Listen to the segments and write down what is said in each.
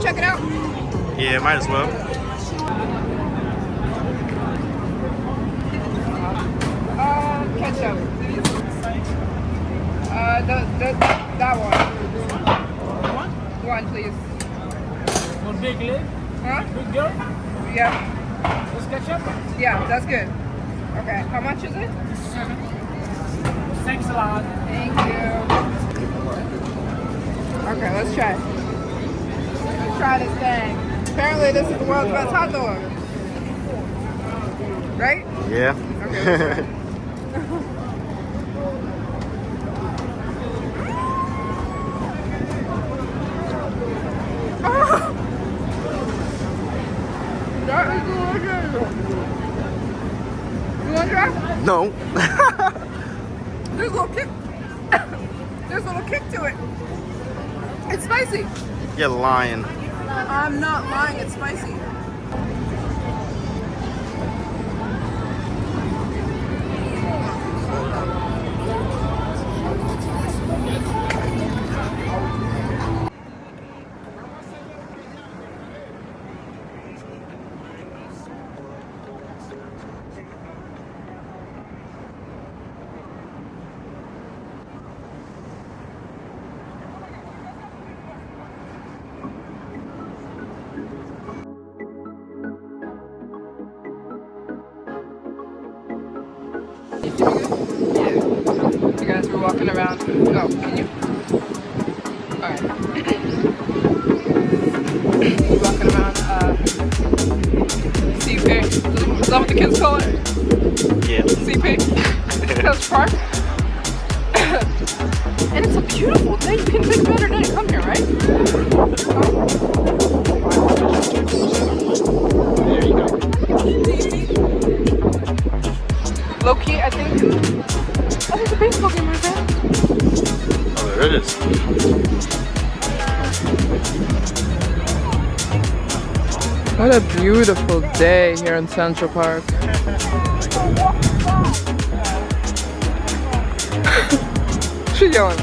go check it out? Yeah, might as well. Ketchup. That one. One, please. One big leg? Huh? Big girl? Yeah. This ketchup? Yeah, that's good. Okay, how much is it? Thanks a lot. Thank you. Okay, let's try. Let's try this thing. Apparently this is the world's best hot dog. Right? Yeah. Okay, let's try. That is delicious. You want to try? No. There's a little kick. There's a little kick to it. It's spicy. You're lying. I'm not lying. It's spicy. You guys were walking around. Oh, can you? Alright. Walking around CP. Is that what the kids call it? Yeah. CP? Coast Park. And it's a beautiful day. You can pick a better day to come here, right? There you go. Low-key, I think there's a baseball game right there. Oh, there it is. What a beautiful day here in Central Park. She's yelling.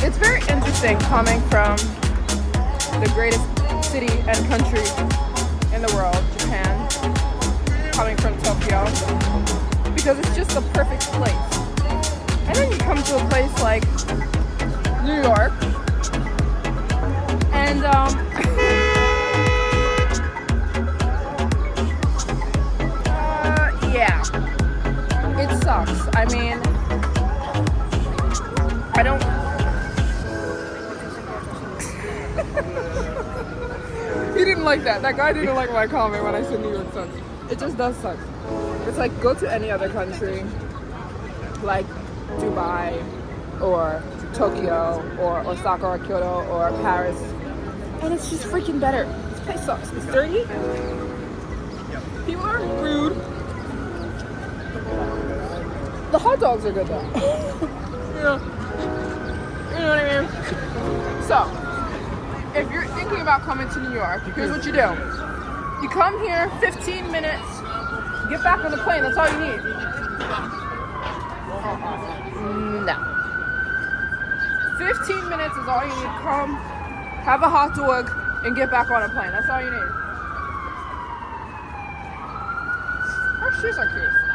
It's very interesting coming from the greatest city and country in the world, Japan, coming from Tokyo, because it's just the perfect place. And then you come to a place like New York, and yeah, it sucks. I mean, I don't. He didn't like that. That guy didn't like my comment when I said New York sucks. It just does suck. It's like, go to any other country, like Dubai or Tokyo or Osaka or Kyoto or Paris, and it's just freaking better. This place sucks. It's dirty. People are rude. The hot dogs are good though. Yeah. You know what I mean? So, if you're thinking about coming to New York, here's what you do. You come here, 15 minutes, get back on the plane. That's all you need. No. 15 minutes is all you need. Come, have a hot dog, and get back on a plane. That's all you need. Our shoes are cute.